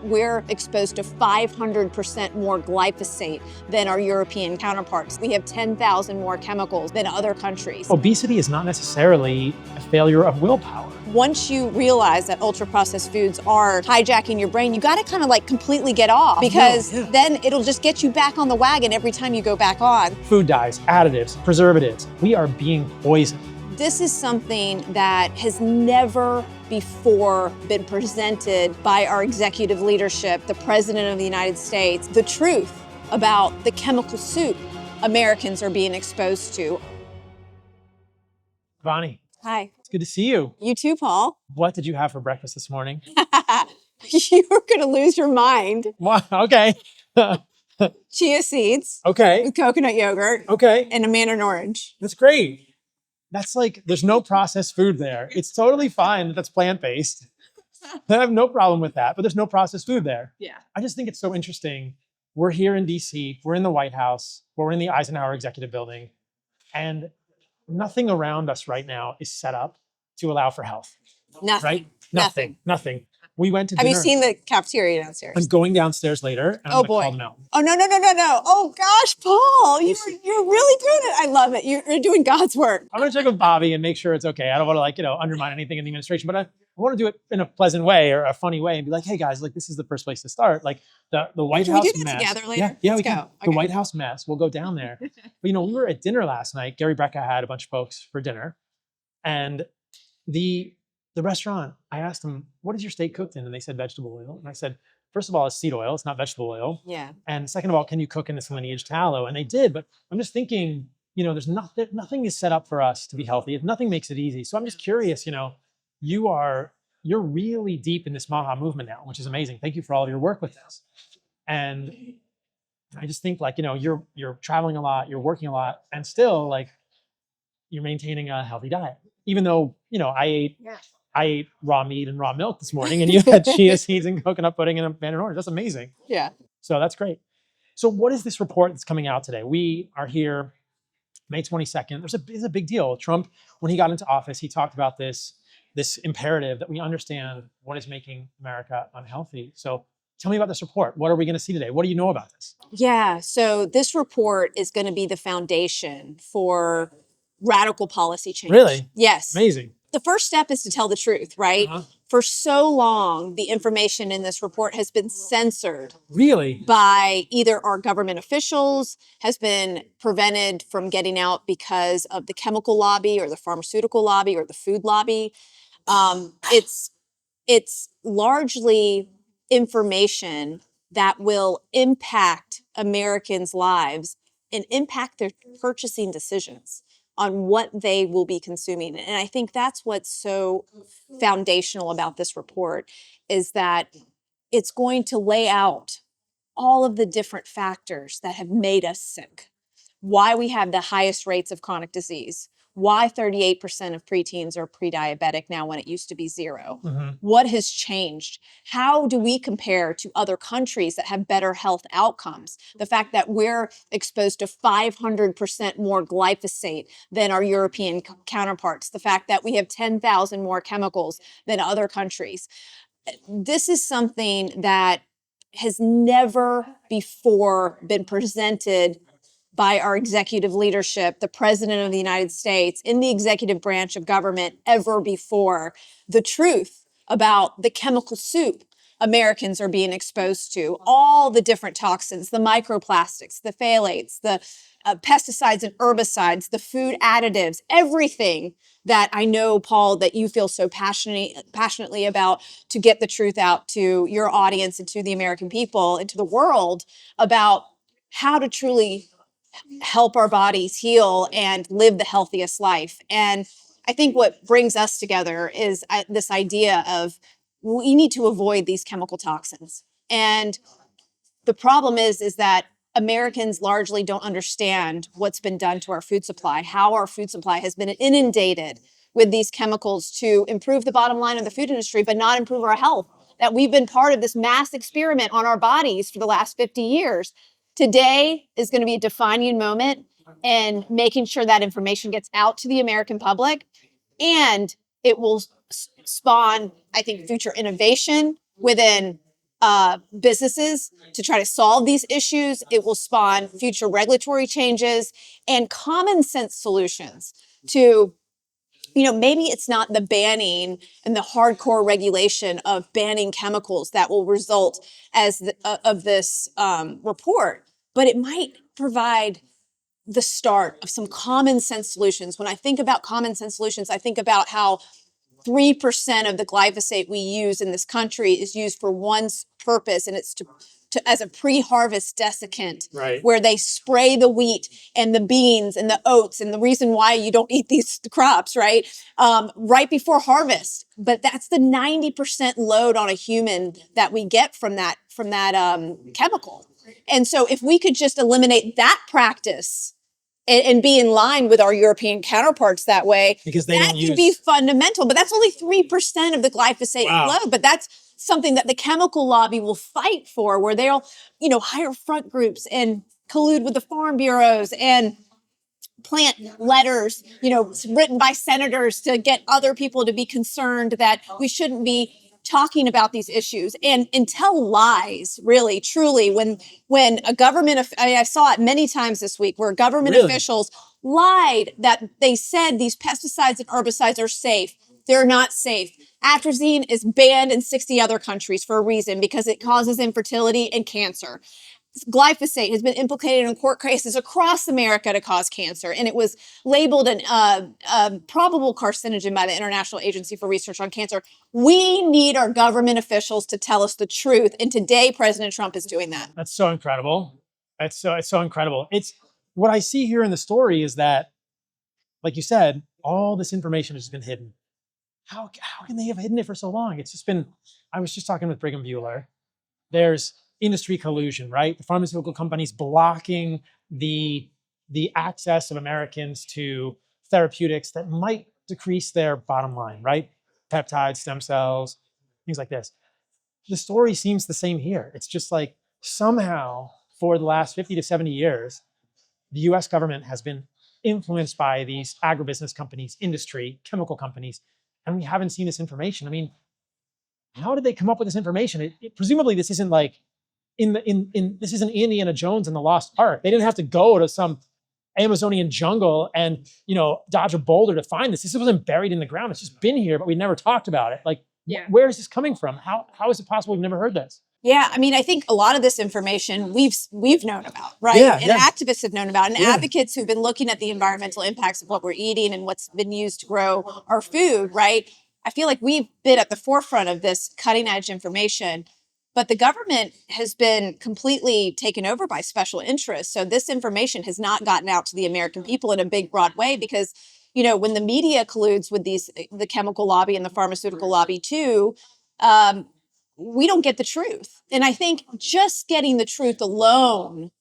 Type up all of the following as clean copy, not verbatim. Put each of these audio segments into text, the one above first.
We're exposed to 500% more glyphosate than our European counterparts. We have 10,000 more chemicals than other countries. Obesity is not necessarily a failure of willpower. Once you realize that ultra-processed foods are hijacking your brain, you gotta kind of like completely get off, because then it'll just get you back on the wagon every time you go back on. Food dyes, additives, preservatives, we are being poisoned. This is something that has never before been presented by our executive leadership, the President of the United States, the truth about the chemical soup Americans are being exposed to. Vani, Hi. it's good to see you. You too, Paul. What did you have for breakfast this morning? You were gonna lose your mind. Wow, okay. Chia seeds Okay, with coconut yogurt okay. and a mandarin orange. That's great. That's like, there's no processed food there. It's totally fine that that's plant-based. I have no problem with that, but there's no processed food there. Yeah. I just think it's so interesting. We're here in DC, we're in the White House, we're in the Eisenhower Executive Building, and nothing around us right now is set up to allow for health. Nothing. Right? Nothing. Nothing. We went to Have dinner. you seen the cafeteria downstairs? I'm going downstairs later, and I'm Oh gonna boy. call them out. Oh, no. Oh gosh, Paul, you're really doing it. I love it. You're doing God's work. I'm gonna check with Bobby and make sure it's okay. I don't want to undermine anything in the administration, but I want to do it in a pleasant way or a funny way and be like, hey guys, like this is the first place to start. Like the White Can House we do that mess. together later? Yeah, Let's we can. go. The Okay. White House mess. We'll go down there. But we were at dinner last night. Gary Brecka had a bunch of folks for dinner, and the restaurant, I asked them, what is your steak cooked in? And they said vegetable oil. And I said, first of all, it's seed oil. It's not vegetable oil. Yeah. And second of all, can you cook in this lineage tallow? And they did, but I'm just thinking, there's nothing is set up for us to be healthy. Nothing makes it easy. So I'm just curious, you're really deep in this MAHA movement now, which is amazing. Thank you for all of your work with this. And I just think you're traveling a lot, you're working a lot, and still you're maintaining a healthy diet. Even though, I ate raw meat and raw milk this morning, and you had chia seeds and coconut pudding and a mandarin orange. That's amazing. Yeah. So that's great. So what is this report that's coming out today? We are here May 22nd. It's a big deal. Trump, when he got into office, he talked about this imperative that we understand what is making America unhealthy. So tell me about this report. What are we going to see today? What do you know about this? Yeah. So this report is going to be the foundation for radical policy change. Really? Yes. Amazing. The first step is to tell the truth, right? For so long, the information in this report has been censored. Really? By either our government officials, has been prevented from getting out because of the chemical lobby or the pharmaceutical lobby or the food lobby. It's largely information that will impact Americans' lives and impact their purchasing decisions on what they will be consuming. And I think that's what's so foundational about this report, is that it's going to lay out all of the different factors that have made us sick, why we have the highest rates of chronic disease, why 38% of preteens are pre-diabetic now when it used to be 0. What has changed? How do we compare to other countries that have better health outcomes? The fact that we're exposed to 500% more glyphosate than our European counterparts. The fact that we have 10,000 more chemicals than other countries. This is something that has never before been presented by our executive leadership, the President of the United States, in the executive branch of government ever before. The truth about the chemical soup Americans are being exposed to, all the different toxins, the microplastics, the phthalates, the pesticides and herbicides, the food additives, everything that I know, Paul, that you feel so passionately about, to get the truth out to your audience and to the American people and to the world about how to truly help our bodies heal and live the healthiest life. And I think what brings us together is this idea of we need to avoid these chemical toxins. And the problem is that Americans largely don't understand what's been done to our food supply, how our food supply has been inundated with these chemicals to improve the bottom line of the food industry, but not improve our health. That we've been part of this mass experiment on our bodies for the last 50 years. Today is going to be a defining moment in making sure that information gets out to the American public, and it will spawn, I think, future innovation within businesses to try to solve these issues. It will spawn future regulatory changes and common sense solutions to, maybe it's not the banning and the hardcore regulation of banning chemicals that will result of this report, but it might provide the start of some common sense solutions. When I think about common sense solutions, I think about how 3% of the glyphosate we use in this country is used for one purpose, and it's to as a pre-harvest desiccant, right, where they spray the wheat and the beans and the oats, and the reason why you don't eat these crops, right, right before harvest. But that's the 90% load on a human that we get from that chemical. And so if we could just eliminate that practice and be in line with our European counterparts that way, because they that don't could use be fundamental. But that's only 3% of the glyphosate load. But that's something that the chemical lobby will fight for, where they'll, hire front groups and collude with the farm bureaus and plant letters, written by senators to get other people to be concerned that we shouldn't be talking about these issues and tell lies, really, truly, when a government, I saw it many times this week where government officials lied that they said these pesticides and herbicides are safe. They're not safe. Atrazine is banned in 60 other countries for a reason, because it causes infertility and cancer. Glyphosate has been implicated in court cases across America to cause cancer, and it was labeled a probable carcinogen by the International Agency for Research on Cancer. We need our government officials to tell us the truth, and today President Trump is doing that. That's so incredible. It's so incredible. It's what I see here in the story is that, like you said, all this information has been hidden. How can they have hidden it for so long? It's just been. I was just talking with Brigham Bueller. There's industry collusion, right? The pharmaceutical companies blocking the access of Americans to therapeutics that might decrease their bottom line, right? Peptides, stem cells, things like this. The story seems the same here. It's just like somehow for the last 50 to 70 years, the US government has been influenced by these agribusiness companies, industry, chemical companies, and we haven't seen this information. I mean, how did they come up with this information? Presumably this isn't like this isn't Indiana Jones and the Lost Ark. They didn't have to go to some Amazonian jungle and dodge a boulder to find this. This wasn't buried in the ground. It's just been here, but we never talked about it. Like, where is this coming from? How is it possible we've never heard this? Yeah, I mean, I think a lot of this information we've known about, right? Yeah, and activists have known about, and advocates who've been looking at the environmental impacts of what we're eating and what's been used to grow our food, right? I feel like we've been at the forefront of this cutting edge information, but the government has been completely taken over by special interests. So this information has not gotten out to the American people in a big, broad way, because, when the media colludes with the chemical lobby and the pharmaceutical lobby too, we don't get the truth. And I think just getting the truth alone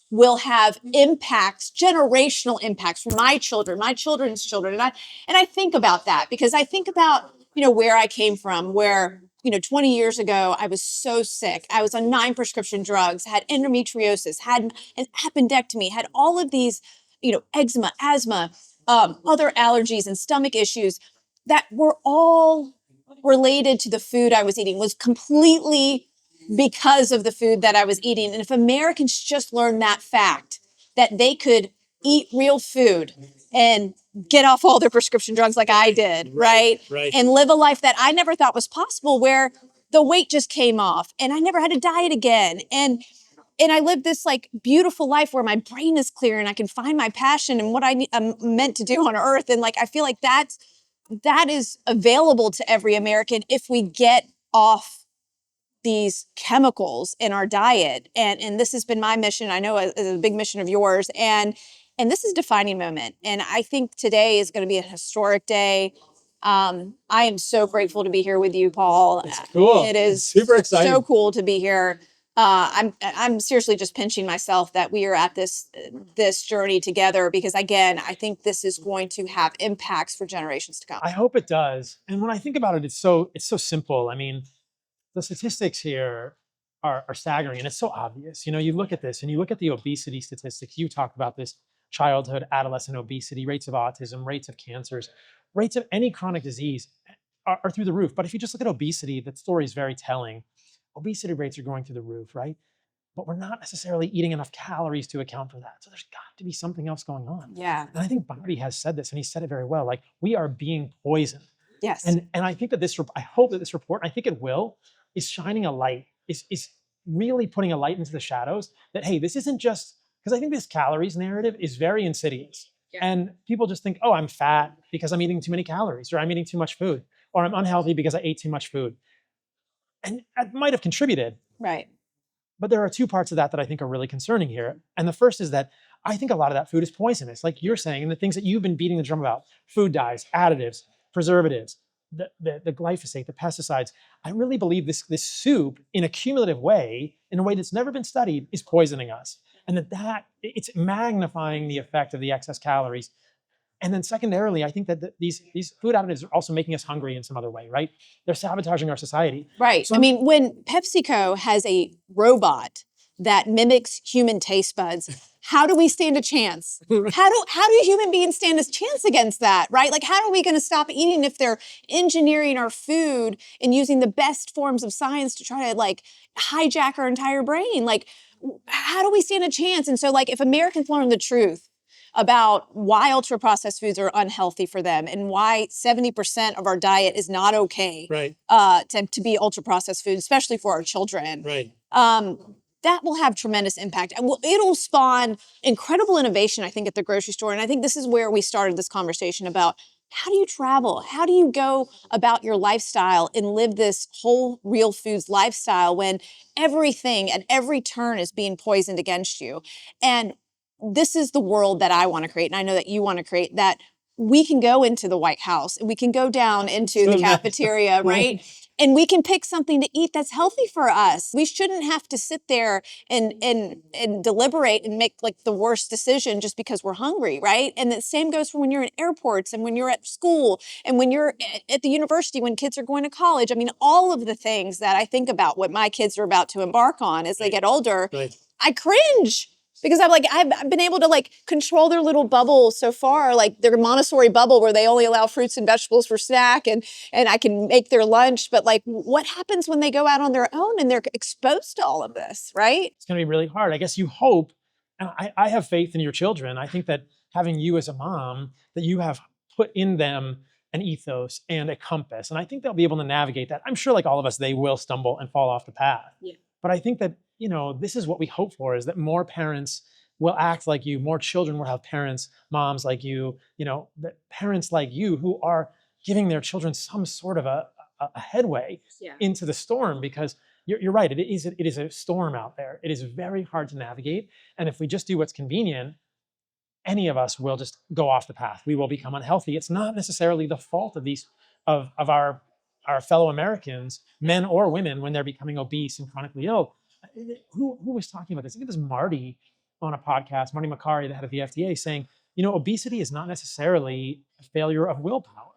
will have impacts, generational impacts for my children, my children's children. And I think about that, because I think about, where I came from, where, 20 years ago, I was so sick. I was on 9 prescription drugs, had endometriosis, had an appendectomy, had all of these, eczema, asthma, other allergies and stomach issues that were all related to the food I was eating, was completely because of the food that I was eating. And if Americans just learned that fact, that they could eat real food and get off all their prescription drugs like I did, right? And live a life that I never thought was possible, where the weight just came off and I never had to diet again. And I lived this like beautiful life where my brain is clear and I can find my passion and what I'm meant to do on earth. And like, I feel like that is available to every American if we get off these chemicals in our diet. And this has been my mission. I know it's a big mission of yours. And this is a defining moment. And I think today is going to be a historic day. I am so grateful to be here with you, Paul. It's cool. It is it's super exciting. So cool to be here. I'm seriously just pinching myself that we are at this journey together, because again, I think this is going to have impacts for generations to come. I hope it does. And when I think about it, it's so simple. I mean, the statistics here are staggering, and it's so obvious. You look at this and you look at the obesity statistics. You talked about this: childhood, adolescent obesity, rates of autism, rates of cancers, rates of any chronic disease are through the roof. But if you just look at obesity, that story is very telling. obesity rates are going through the roof, right? But we're not necessarily eating enough calories to account for that. So there's got to be something else going on. Yeah. And I think Bobby has said this, and he said it very well. Like, we are being poisoned. Yes. And I think that I hope that this report, I think it will, is shining a light, is really putting a light into the shadows that, hey, this isn't just, because I think this calories narrative is very insidious. Yeah. And people just think, oh, I'm fat because I'm eating too many calories, or I'm eating too much food, or I'm unhealthy because I ate too much food. And that might have contributed. Right. But there are two parts of that I think are really concerning here. And the first is that I think a lot of that food is poisonous, like you're saying, and the things that you've been beating the drum about: food dyes, additives, preservatives, the glyphosate, the pesticides. I really believe this soup, in a cumulative way, in a way that's never been studied, is poisoning us. And that it's magnifying the effect of the excess calories. And then secondarily, I think that these food additives are also making us hungry in some other way, right? They're sabotaging our society. Right. So, I mean, when PepsiCo has a robot that mimics human taste buds, how do we stand a chance? How do human beings stand a chance against that, right? Like, how are we going to stop eating if they're engineering our food and using the best forms of science to try to, like, hijack our entire brain? Like, how do we stand a chance? And so, like, if Americans learn the truth about why ultra processed foods are unhealthy for them and why 70% of our diet is not okay, right, to be ultra processed food, especially for our children. Right. That will have tremendous impact. And it'll spawn incredible innovation, I think, at the grocery store. And I think this is where we started this conversation about, how do you travel? How do you go about your lifestyle and live this whole real foods lifestyle when everything at every turn is being poisoned against you? And this is the world that I want to create, and I know that you want to create, that we can go into the White House and we can go down into the cafeteria, right? And we can pick something to eat that's healthy for us. We shouldn't have to sit there and deliberate and make, like, the worst decision just because we're hungry, right? And the same goes for when you're in airports and when you're at school and when you're at the university, when kids are going to college. I mean, all of the things that I think about what my kids are about to embark on as they get older, I cringe. Because I've been able to, like, control their little bubble so far, like their Montessori bubble where they only allow fruits and vegetables for snack, and I can make their lunch. But, like, what happens when they go out on their own and they're exposed to all of this, right? It's going to be really hard. I guess you hope, and I have faith in your children. I think that having you as a mom, that you have put in them an ethos and a compass, and I think they'll be able to navigate that. I'm sure, like all of us, they will stumble and fall off the path. Yeah. But I think that, this is what we hope for, is that more parents will act like you, more children will have parents, moms like you, that parents like you who are giving their children some sort of a headway into the storm, because you're right, it is a storm out there. It is very hard to navigate. And if we just do what's convenient, any of us will just go off the path. We will become unhealthy. It's not necessarily the fault of our fellow Americans, men or women, when they're becoming obese and chronically ill. Who was talking about this? I think it was Marty on a podcast, Marty Makary, the head of the FDA, saying, obesity is not necessarily a failure of willpower.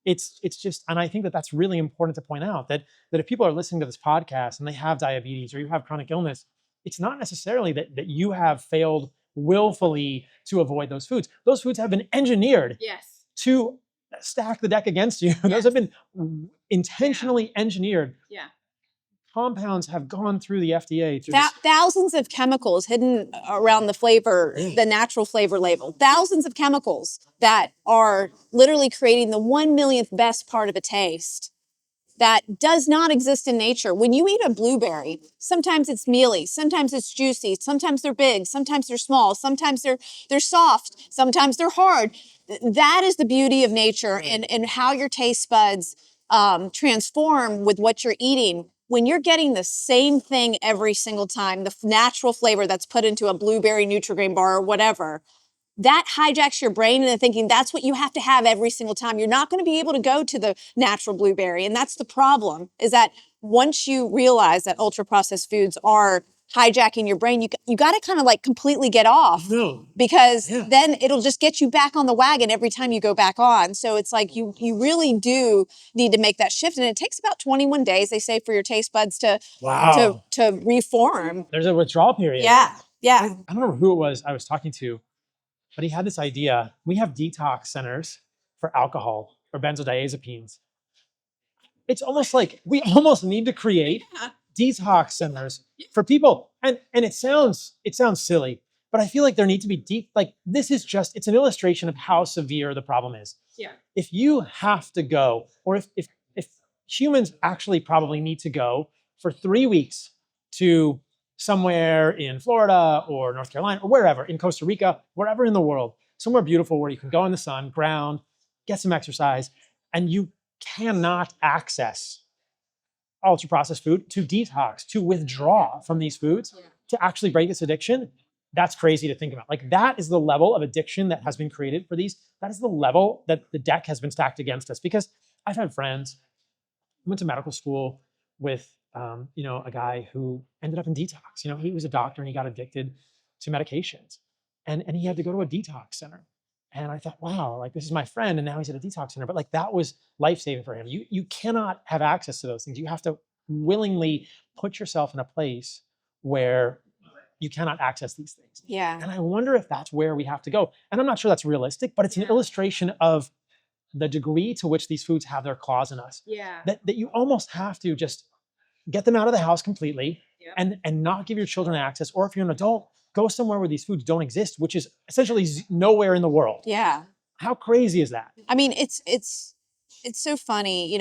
It's just, and I think that that's really important to point out, that if people are listening to this podcast and they have diabetes or you have chronic illness, it's not necessarily that you have failed willfully to avoid those foods. Those foods have been engineered to stack the deck against you. Those have been intentionally engineered. Yeah. Compounds have gone through the FDA. Thousands of chemicals hidden around the flavor, the natural flavor label. Thousands of chemicals that are literally creating the 1 millionth best part of a taste that does not exist in nature. When you eat a blueberry, sometimes it's mealy, sometimes it's juicy, sometimes they're big, sometimes they're small, sometimes they're soft, sometimes they're hard. That is the beauty of nature, and how your taste buds transform with what you're eating. When you're getting the same thing every single time, the natural flavor that's put into a blueberry Nutri-Grain bar or whatever, that hijacks your brain into thinking that's what you have to have every single time. You're not going to be able to go to the natural blueberry. And that's the problem, is that once you realize that ultra processed foods are hijacking your brain, you got to kind of, like, completely get off, because then it'll just get you back on the wagon every time you go back on. So it's like you really do need to make that shift. And it takes about 21 days, they say, for your taste buds to reform. There's a withdrawal period. Yeah. I don't remember who it was I was talking to, but he had this idea. We have detox centers for alcohol or benzodiazepines. It's almost like we almost need to create detox centers for people. And it sounds silly, but I feel like there need to be deep, like this is just, it's an illustration of how severe the problem is. Yeah. If you have to go, or if humans actually probably need to go for 3 weeks to somewhere in Florida or North Carolina or wherever, in Costa Rica, wherever in the world, somewhere beautiful where you can go in the sun, ground, get some exercise, and you cannot access ultra processed food to detox, to withdraw from these foods, to actually break this addiction. That's crazy to think about. Like that is the level of addiction that has been created for these. That is the level that the deck has been stacked against us. Because I've had friends who went to medical school with, a guy who ended up in detox. He was a doctor and he got addicted to medications, and he had to go to a detox center. And I thought, wow, like this is my friend, and now he's at a detox center. But like that was life-saving for him. You cannot have access to those things. You have to willingly put yourself in a place where you cannot access these things. Yeah. And I wonder if that's where we have to go. And I'm not sure that's realistic, but it's an illustration of the degree to which these foods have their claws in us. Yeah. That you almost have to just get them out of the house completely, and not give your children access. Or if you're an adult, go somewhere where these foods don't exist, which is essentially nowhere in the world. Yeah. How crazy is that? I mean, it's so funny,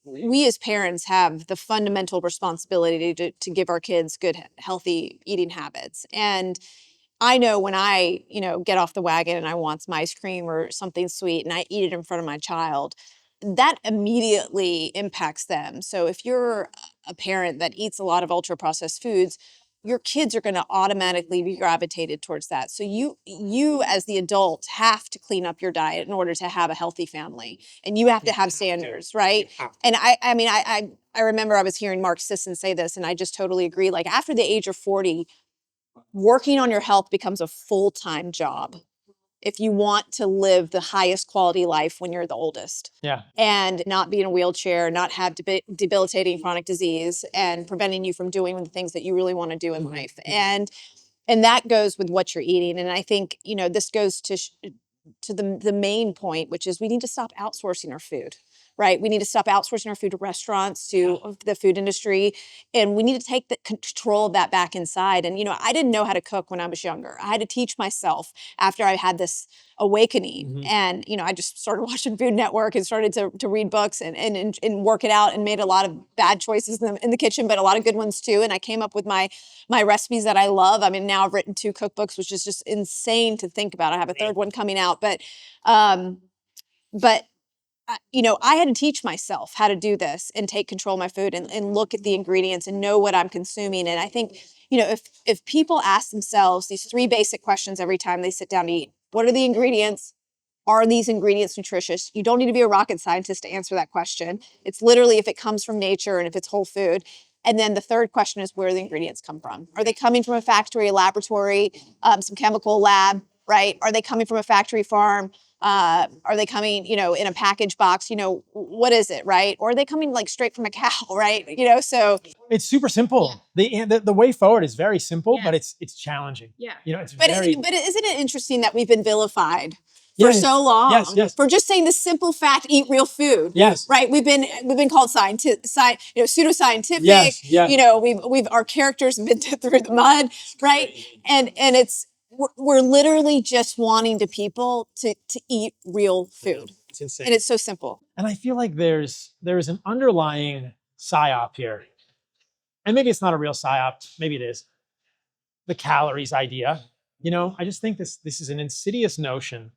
we as parents have the fundamental responsibility to give our kids good, healthy eating habits. And I know when I, get off the wagon and I want some ice cream or something sweet and I eat it in front of my child, that immediately impacts them. So if you're a parent that eats a lot of ultra processed foods, your kids are going to automatically be gravitated towards that. So you as the adult have to clean up your diet in order to have a healthy family, and you have to have standards, right? And I remember I was hearing Mark Sisson say this, and I just totally agree. Like after the age of 40, working on your health becomes a full-time job if you want to live the highest quality life when you're the oldest. Yeah. And not be in a wheelchair, not have debilitating chronic disease, and preventing you from doing the things that you really want to do in life. And that goes with what you're eating. And I think, this goes to the main point, which is we need to stop outsourcing our food, right? We need to stop outsourcing our food to restaurants, to the food industry, and we need to take the control of that back inside. And, I didn't know how to cook when I was younger. I had to teach myself after I had this awakening. And, I just started watching Food Network and started to read books and work it out, and made a lot of bad choices in the kitchen, but a lot of good ones too. And I came up with my recipes that I love. I mean, now I've written 2 cookbooks, which is just insane to think about. I have a third one coming out, but I had to teach myself how to do this and take control of my food and look at the ingredients and know what I'm consuming. And I think, if people ask themselves these 3 basic questions every time they sit down to eat: what are the ingredients? Are these ingredients nutritious? You don't need to be a rocket scientist to answer that question. It's literally if it comes from nature and if it's whole food. And then the third question is, where the ingredients come from. Are they coming from a factory, a laboratory, some chemical lab, right? Are they coming from a factory farm? Are they coming, in a package box? What is it, right? Or are they coming like straight from a cow, right? So it's super simple. The way forward is very simple, but it's challenging. Yeah. But isn't it interesting that we've been vilified for so long for just saying the simple fact: eat real food. Yes. Right. We've been called pseudoscientific. Yes. We've our characters have been through the mud, right? And we're literally just wanting people to eat real food. It's insane. And it's so simple. And I feel like there is an underlying psyop here. And maybe it's not a real psyop, maybe it is. The calories idea. I just think this is an insidious notion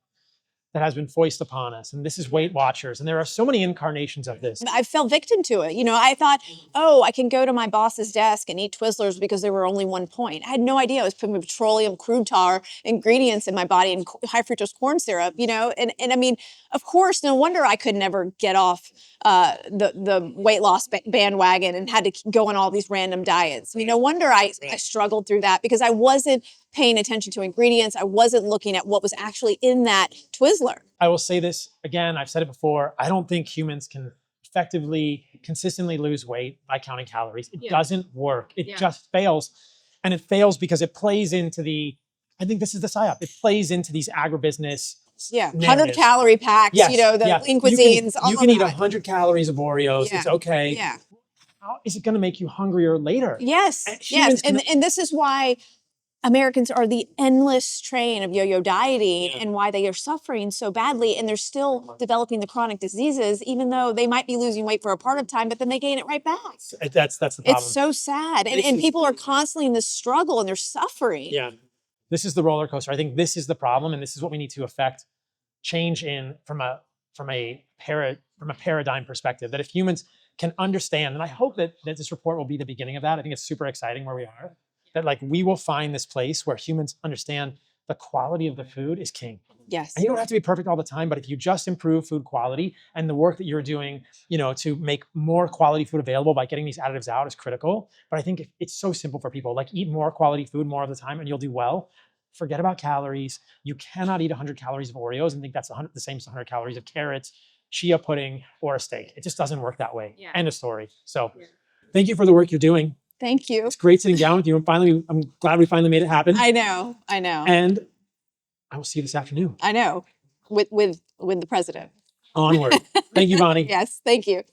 that has been foisted upon us. And this is Weight Watchers. And there are so many incarnations of this. I fell victim to it. I thought, oh, I can go to my boss's desk and eat Twizzlers because they were only 1 point. I had no idea I was putting petroleum, crude tar ingredients in my body and high fructose corn syrup, and I mean, of course, no wonder I could never get off the weight loss bandwagon and had to go on all these random diets. No wonder I struggled through that, because I wasn't paying attention to ingredients. I wasn't looking at what was actually in that Twizzler. I will say this again, I've said it before, I don't think humans can effectively, consistently lose weight by counting calories. It doesn't work. It just fails. And it fails because it plays into I think this is the psyop. It plays into these agribusiness. Yeah, 100-calorie packs, the lean cuisines. You can eat 100 calories of Oreos. It's okay. Yeah. how is it going to make you hungrier later? Yes, And yes. humans can- And this is why Americans are the endless train of yo-yo dieting and why they are suffering so badly. And they're still developing the chronic diseases, even though they might be losing weight for a part of time, but then they gain it right back. That's the It's problem. so sad. And people are constantly in this struggle and they're suffering. Yeah. This is the roller coaster. I think this is the problem, and this is what we need to affect change in from a paradigm perspective. That if humans can understand, and I hope that this report will be the beginning of that. I think it's super exciting where we are. That like we will find this place where humans understand the quality of the food is king. Yes. And you don't have to be perfect all the time, but if you just improve food quality and the work that you're doing, to make more quality food available by getting these additives out is critical. But I think it's so simple for people. Like eat more quality food more of the time and you'll do well. Forget about calories. You cannot eat 100 calories of Oreos and think that's the same as 100 calories of carrots, chia pudding, or a steak. It just doesn't work that way. Yeah. End of story. So thank you for the work you're doing. Thank you. It's great sitting down with you. And I'm glad we finally made it happen. I know. And I will see you this afternoon. I know. With the president. Onward. Thank you, Vani. Yes, thank you.